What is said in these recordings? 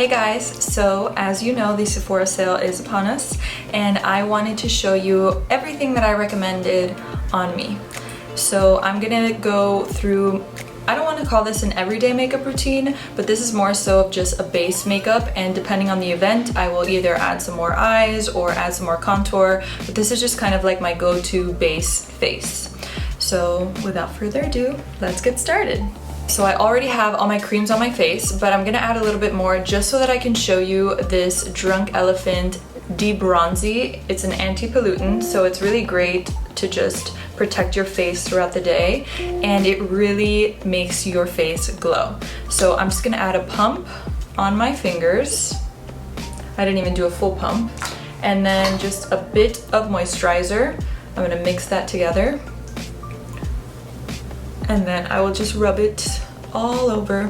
Hey guys, so as you know, the Sephora sale is upon us and I wanted to show you everything that I recommended on me. So I'm gonna go through, I don't want to call this an everyday makeup routine, but this is more so of just a base makeup, and depending on the event, I will either add some more eyes or add some more contour, but this is just kind of like my go-to base face. So without further ado, let's get started. So I already have all my creams on my face, but I'm gonna add a little bit more just so that I can show you this Drunk Elephant De-Bronzy. It's an anti-pollutant, so it's really great to just protect your face throughout the day, and it really makes your face glow. So I'm just gonna add a pump on my fingers. I didn't even do a full pump. And then just a bit of moisturizer. I'm gonna mix that together. And then I will just rub it all over.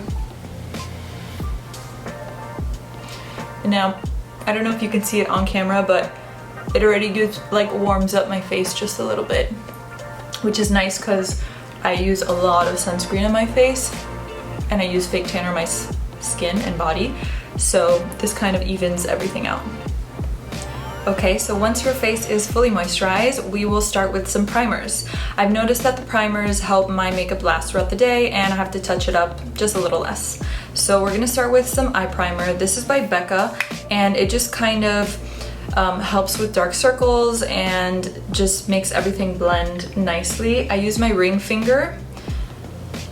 And now, I don't know if you can see it on camera, but it already just like warms up my face just a little bit, which is nice because I use a lot of sunscreen on my face and I use fake tan on my skin and body. So this kind of evens everything out. Okay, so once your face is fully moisturized, we will start with some primers. I've noticed that the primers help my makeup last throughout the day and I have to touch it up just a little less. So we're gonna start with some eye primer. This is by Becca, and it just kind of helps with dark circles and just makes everything blend nicely. I use my ring finger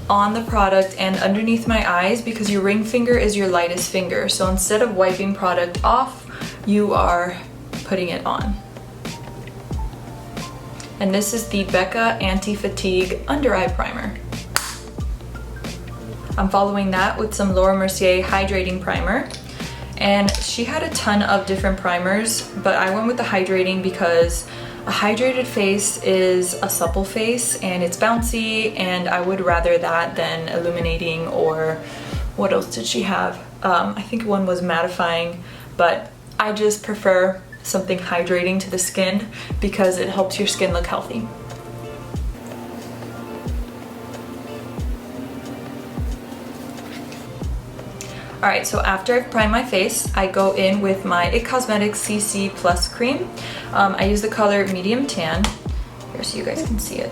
on the product and underneath my eyes because your ring finger is your lightest finger. So instead of wiping product off, you are putting it on. And this is the Becca Anti-Fatigue Under Eye Primer. I'm following that with some Laura Mercier Hydrating Primer. And she had a ton of different primers, but I went with the hydrating because a hydrated face is a supple face and it's bouncy, and I would rather that than illuminating, or what else did she have? I think one was mattifying, but I just prefer something hydrating to the skin because it helps your skin look healthy. Alright, so after I've primed my face, I go in with my IT Cosmetics CC Plus cream. I use the color Medium Tan, here so you guys can see it.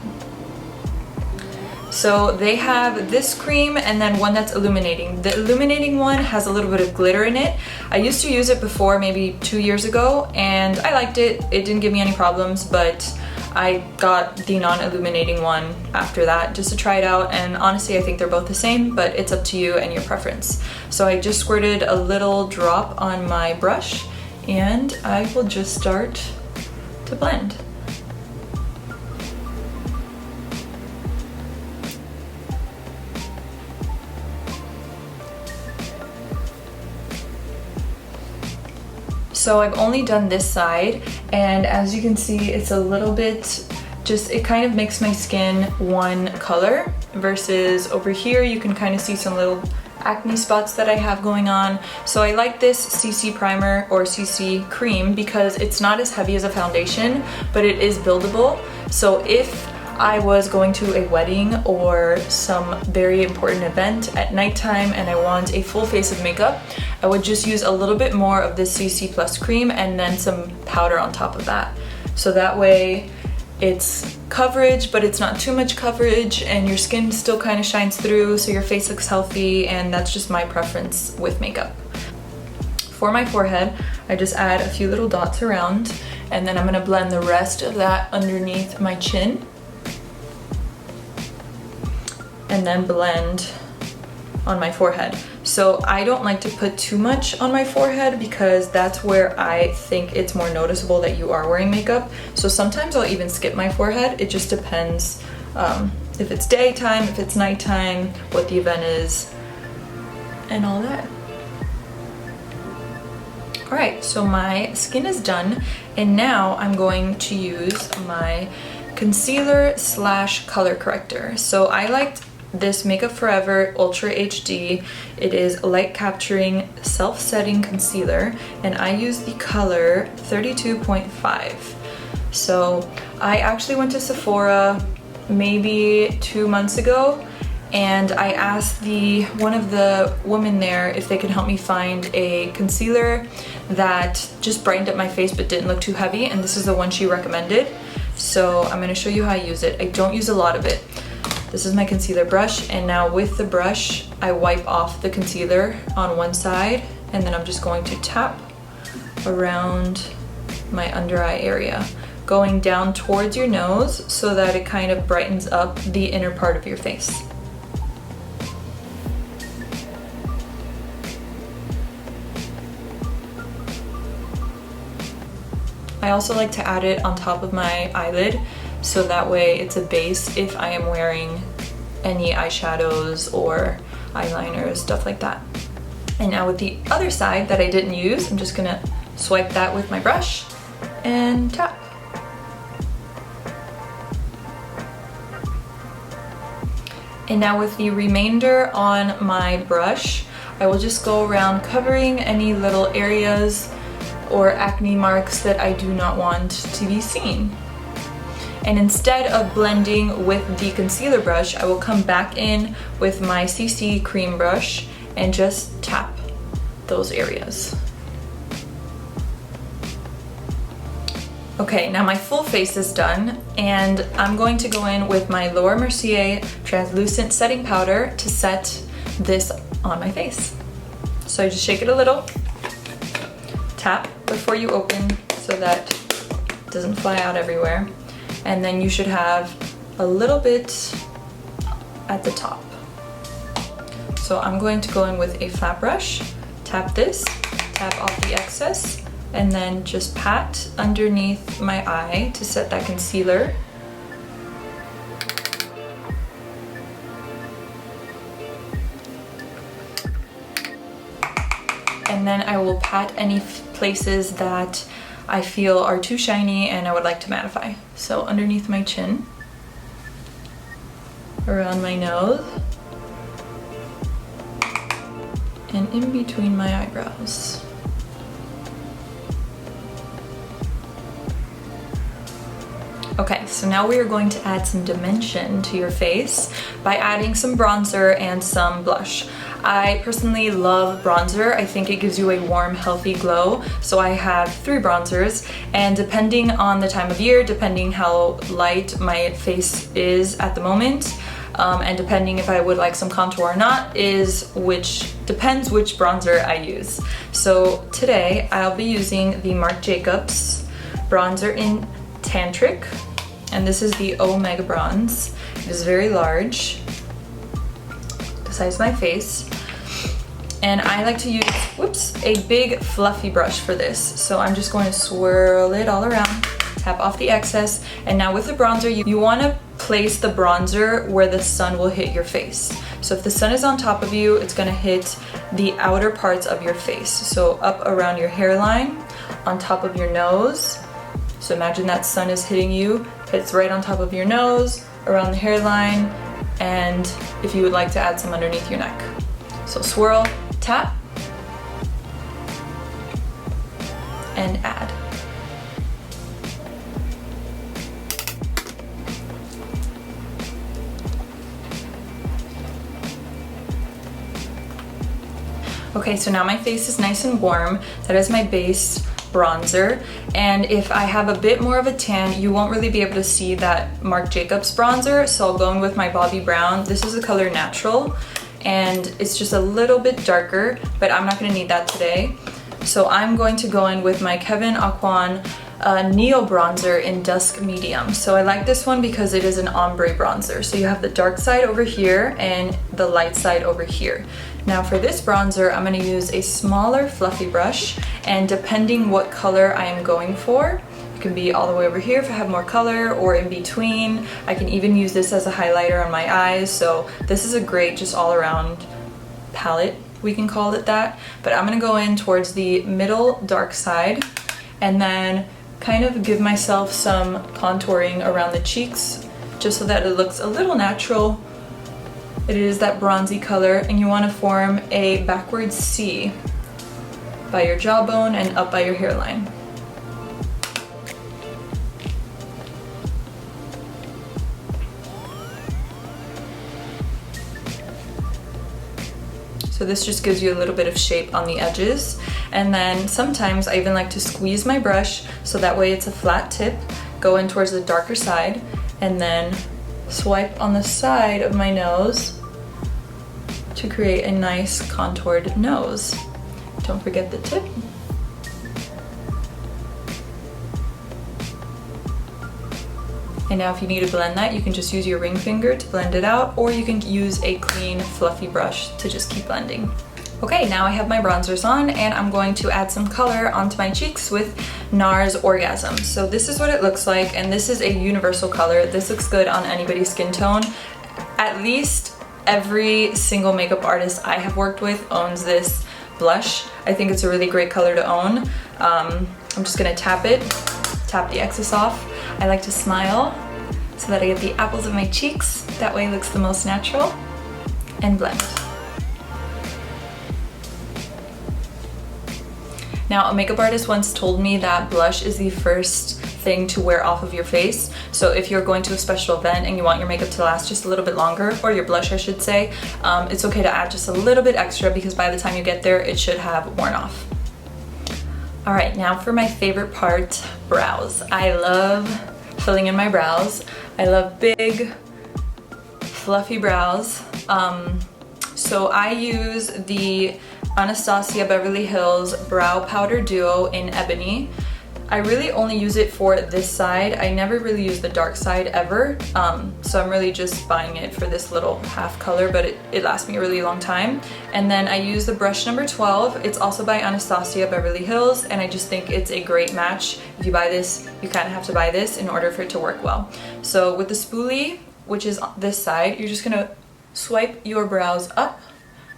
So they have this cream and then one that's illuminating. The illuminating one has a little bit of glitter in it. I used to use it before, maybe 2 years ago, and I liked it. It didn't give me any problems, but I got the non-illuminating one after that just to try it out, and honestly I think they're both the same, but it's up to you and your preference. So I just squirted a little drop on my brush and I will just start to blend. So I've only done this side, and as you can see, it's a little bit just, it kind of makes my skin one color, versus over here you can kind of see some little acne spots that I have going on. So I like this CC primer or CC cream because it's not as heavy as a foundation, but it is buildable. So if I was going to a wedding or some very important event at nighttime and I want a full face of makeup, I would just use a little bit more of this CC Plus cream and then some powder on top of that. So that way it's coverage, but it's not too much coverage, and your skin still kind of shines through, so your face looks healthy, and that's just my preference with makeup. For my forehead, I just add a few little dots around, and then I'm gonna blend the rest of that underneath my chin. And then blend on my forehead. So I don't like to put too much on my forehead because that's where I think it's more noticeable that you are wearing makeup. So sometimes I'll even skip my forehead. It just depends if it's daytime, if it's nighttime, what the event is, and all that. Alright, so my skin is done, and now I'm going to use my concealer slash color corrector. So I liked this Makeup Forever Ultra HD. It is light capturing self-setting concealer, and I use the color 32.5. So I actually went to Sephora maybe 2 months ago and I asked one of the women there if they could help me find a concealer that just brightened up my face but didn't look too heavy, and this is the one she recommended. So I'm gonna show you how I use it. I don't use a lot of it. This is my concealer brush, and now with the brush, I wipe off the concealer on one side, and then I'm just going to tap around my under eye area, going down towards your nose so that it kind of brightens up the inner part of your face. I also like to add it on top of my eyelid, so that way it's a base if I am wearing any eyeshadows or eyeliners, stuff like that. And now with the other side that I didn't use, I'm just gonna swipe that with my brush and tap. And now with the remainder on my brush, I will just go around covering any little areas or acne marks that I do not want to be seen. And instead of blending with the concealer brush, I will come back in with my CC cream brush and just tap those areas. Okay, now my full face is done, and I'm going to go in with my Laura Mercier translucent setting powder to set this on my face. So I just shake it a little, tap before you open so that it doesn't fly out everywhere, and then you should have a little bit at the top. So I'm going to go in with a flat brush, tap this, tap off the excess, and then just pat underneath my eye to set that concealer. And then I will pat any places that I feel are too shiny and I would like to mattify. So underneath my chin, around my nose, and in between my eyebrows. Okay, so now we are going to add some dimension to your face by adding some bronzer and some blush. I personally love bronzer. I think it gives you a warm, healthy glow. So I have 3 bronzers, and depending on the time of year, depending how light my face is at the moment, and depending if I would like some contour or not, depends which bronzer I use. So today I'll be using the Marc Jacobs bronzer in Tantric, and this is the Omega Bronze. It is very large, the size of my face, and I like to use, a big fluffy brush for this. So I'm just going to swirl it all around, tap off the excess, and now with the bronzer, you want to place the bronzer where the sun will hit your face. So if the sun is on top of you, it's going to hit the outer parts of your face. So up around your hairline, on top of your nose. So imagine that sun is hitting you, hits right on top of your nose, around the hairline, and if you would like to add some underneath your neck. So swirl, tap, and add. Okay, so now my face is nice and warm. That is my base bronzer, and if I have a bit more of a tan, you won't really be able to see that Marc Jacobs bronzer, so I'll go in with my Bobbi Brown. This is the color Natural, and it's just a little bit darker, but I'm not going to need that today. So I'm going to go in with my Kevyn Aucoin Neo bronzer in Dusk Medium. So I like this one because it is an ombre bronzer. So you have the dark side over here and the light side over here. Now for this bronzer, I'm going to use a smaller fluffy brush, and depending what color I am going for, it can be all the way over here if I have more color, or in between. I can even use this as a highlighter on my eyes. So this is a great just all around palette, we can call it that. But I'm going to go in towards the middle dark side and then kind of give myself some contouring around the cheeks just so that it looks a little natural. It is that bronzy color, and you want to form a backwards C by your jawbone and up by your hairline. So this just gives you a little bit of shape on the edges. And then sometimes I even like to squeeze my brush so that way it's a flat tip, go in towards the darker side, and then swipe on the side of my nose to create a nice contoured nose. Don't forget the tip. And now if you need to blend that, you can just use your ring finger to blend it out, or you can use a clean, fluffy brush to just keep blending. Okay, now I have my bronzers on and I'm going to add some color onto my cheeks with NARS Orgasm. So this is what it looks like, and this is a universal color. This looks good on anybody's skin tone. At least every single makeup artist I have worked with owns this blush. I think it's a really great color to own. I'm just gonna tap the excess off. I like to smile so that I get the apples of my cheeks. That way it looks the most natural. And blend. Now, a makeup artist once told me that blush is the first thing to wear off of your face. So if you're going to a special event and you want your makeup to last just a little bit longer, or your blush I should say, it's okay to add just a little bit extra because by the time you get there, it should have worn off. All right, now for my favorite part, brows. I love filling in my brows. I love big, fluffy brows. So I use the Anastasia Beverly Hills Brow Powder Duo in Ebony. I really only use it for this side. I never really use the dark side ever. So I'm really just buying it for this little half color, but it lasts me a really long time. And then I use the brush number 12. It's also by Anastasia Beverly Hills, and I just think it's a great match. If you buy this, you kind of have to buy this in order for it to work well. So with the spoolie, which is on this side, you're just gonna swipe your brows up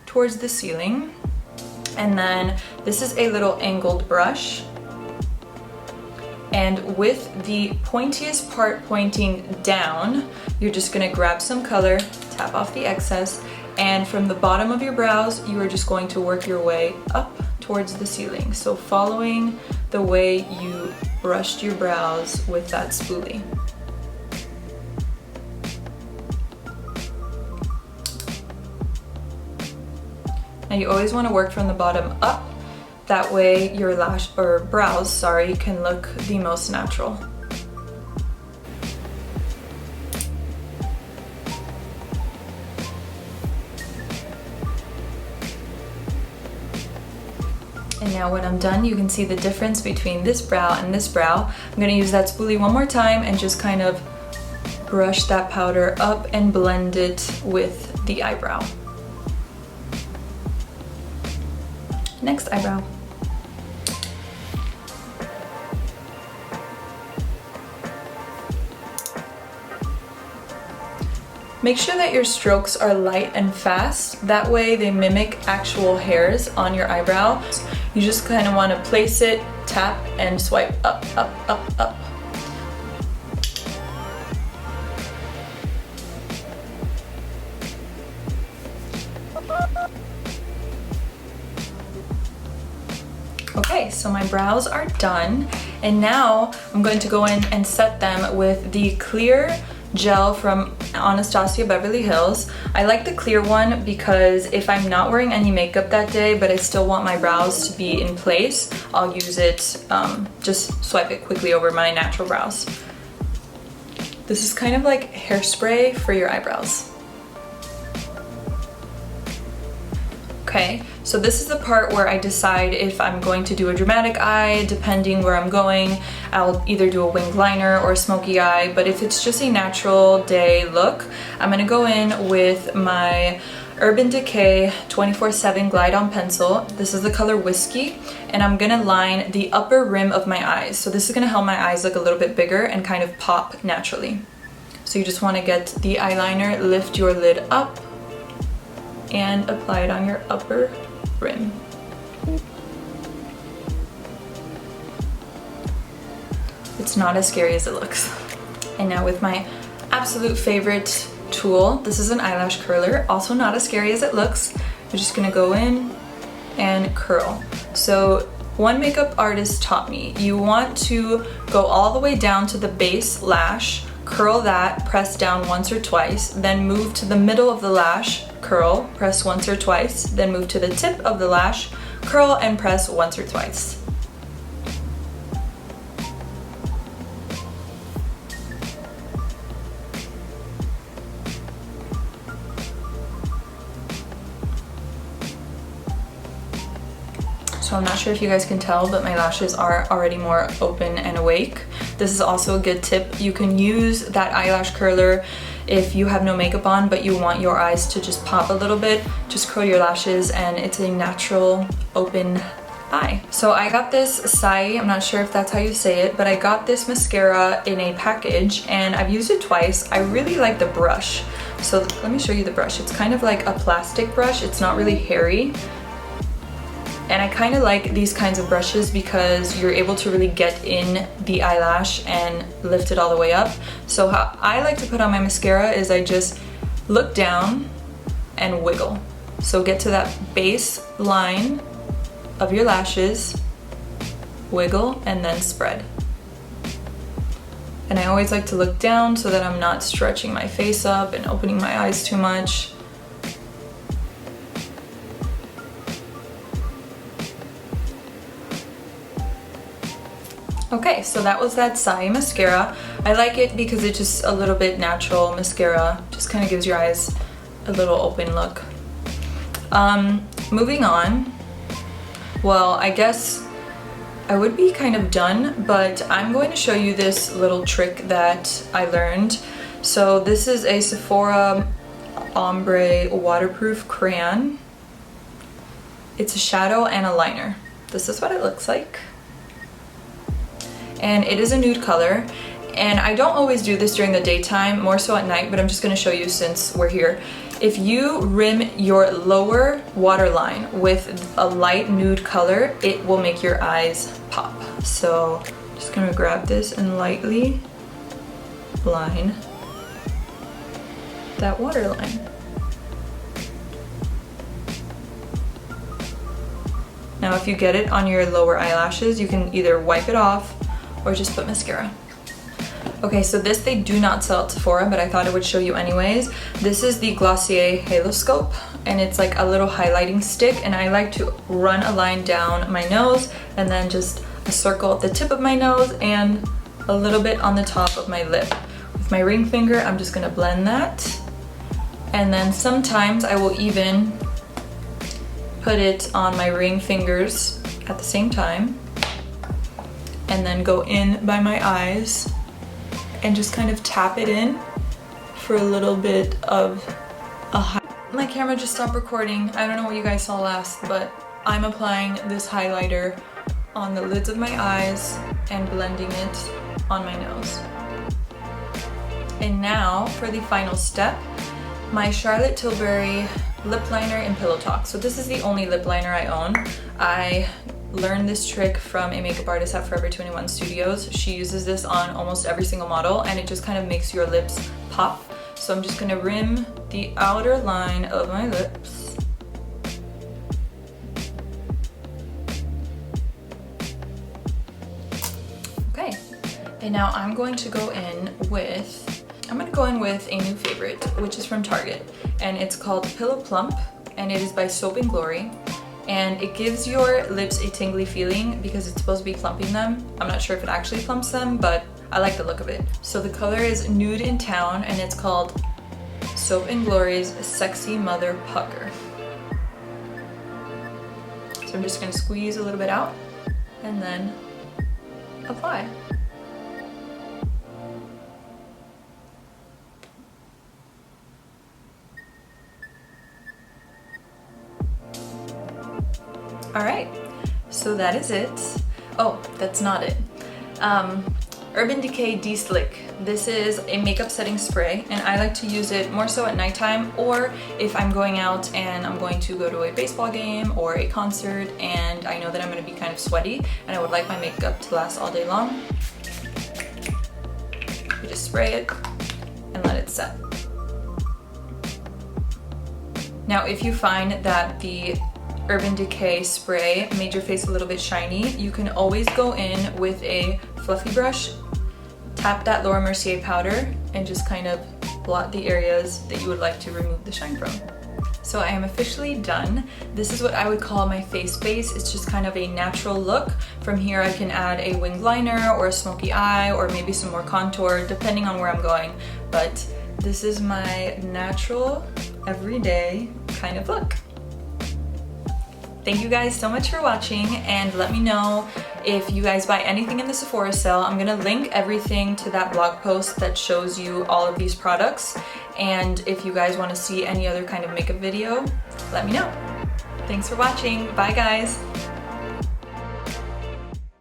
towards the ceiling. And then this is a little angled brush. And with the pointiest part pointing down, you're just gonna grab some color, tap off the excess, and from the bottom of your brows, you are just going to work your way up towards the ceiling. So following the way you brushed your brows with that spoolie. Now you always wanna work from the bottom up. That way your brows can look the most natural. And now when I'm done, you can see the difference between this brow and this brow. I'm gonna use that spoolie one more time and just kind of brush that powder up and blend it with the eyebrow. Next eyebrow. Make sure that your strokes are light and fast. That way they mimic actual hairs on your eyebrow. You just kind of want to place it, tap, and swipe up, up, up, up. Okay, so my brows are done, and now I'm going to go in and set them with the clear gel from Anastasia Beverly Hills. I like the clear one because if I'm not wearing any makeup that day, but I still want my brows to be in place, I'll use it, just swipe it quickly over my natural brows. This is kind of like hairspray for your eyebrows. Okay, so this is the part where I decide if I'm going to do a dramatic eye. Depending where I'm going, I'll either do a winged liner or a smoky eye, but if it's just a natural day look, I'm gonna go in with my Urban Decay 24/7 Glide On Pencil. This is the color Whiskey, and I'm gonna line the upper rim of my eyes. So this is gonna help my eyes look a little bit bigger and kind of pop naturally. So you just wanna get the eyeliner, lift your lid up, and apply it on your upper rim. It's not as scary as it looks. And now with my absolute favorite tool, this is an eyelash curler, also not as scary as it looks. You're just gonna go in and curl. So one makeup artist taught me, you want to go all the way down to the base lash curl that, press down once or twice, then move to the middle of the lash, curl, press once or twice, then move to the tip of the lash, curl and press once or twice. So I'm not sure if you guys can tell, but my lashes are already more open and awake. This is also a good tip. You can use that eyelash curler if you have no makeup on, but you want your eyes to just pop a little bit. Just curl your lashes and it's a natural open eye. So I got this Sai, I'm not sure if that's how you say it, but I got this mascara in a package and I've used it twice. I really like the brush. So let me show you the brush. It's kind of like a plastic brush. It's not really hairy. And I kind of like these kinds of brushes because you're able to really get in the eyelash and lift it all the way up. So how I like to put on my mascara is I just look down and wiggle. So get to that base line of your lashes, wiggle, and then spread. And I always like to look down so that I'm not stretching my face up and opening my eyes too much. Okay, so that was that Sai mascara. I like it because it's just a little bit natural mascara. Just kind of gives your eyes a little open look. Moving on. Well, I guess I would be kind of done, but I'm going to show you this little trick that I learned. So this is a Sephora Ombre waterproof crayon. It's a shadow and a liner. This is what it looks like. And it is a nude color. And I don't always do this during the daytime, more so at night, but I'm just gonna show you since we're here. If you rim your lower waterline with a light nude color, it will make your eyes pop. So I'm just gonna grab this and lightly line that waterline. Now if you get it on your lower eyelashes, you can either wipe it off or just put mascara. Okay, so this they do not sell at Sephora, but I thought I would show you anyways. This is the Glossier Halo Scope, and it's like a little highlighting stick, and I like to run a line down my nose and then just a circle at the tip of my nose and a little bit on the top of my lip. With my ring finger, I'm just gonna blend that. And then sometimes I will even put it on my ring fingers at the same time, and then go in by my eyes and just kind of tap it in for a little bit of a highlight. My camera just stopped recording. I don't know what you guys saw last, but I'm applying this highlighter on the lids of my eyes and blending it on my nose. And now for the final step, my Charlotte Tilbury lip liner in Pillow Talk. So this is the only lip liner I own. I learned this trick from a makeup artist at Forever 21 Studios. She uses this on almost every single model and it just kind of makes your lips pop. So I'm just gonna rim the outer line of my lips. Okay, and now I'm going to go in with a new favorite, which is from Target, and it's called Pillow Plump, and it is by Soap and Glory. And it gives your lips a tingly feeling because it's supposed to be plumping them. I'm not sure if it actually plumps them, but I like the look of it. So the color is Nude in Town, and it's called Soap and Glory's Sexy Mother Pucker. So I'm just gonna squeeze a little bit out and then apply. All right, so that is it. Oh, that's not it. Urban Decay De-Slick. This is a makeup setting spray, and I like to use it more so at nighttime, or if I'm going out and I'm going to go to a baseball game or a concert and I know that I'm gonna be kind of sweaty and I would like my makeup to last all day long. You just spray it and let it set. Now, if you find that the Urban Decay spray made your face a little bit shiny, you can always go in with a fluffy brush, tap that Laura Mercier powder and just kind of blot the areas that you would like to remove the shine from. So I am officially done. This is what I would call my face base. It's just kind of a natural look. From here I can add a winged liner or a smoky eye or maybe some more contour depending on where I'm going. But this is my natural, everyday kind of look. Thank you guys so much for watching, and let me know if you guys buy anything in the Sephora sale. I'm gonna link everything to that blog post that shows you all of these products, and if you guys want to see any other kind of makeup video, let me know. Thanks for watching. Bye guys.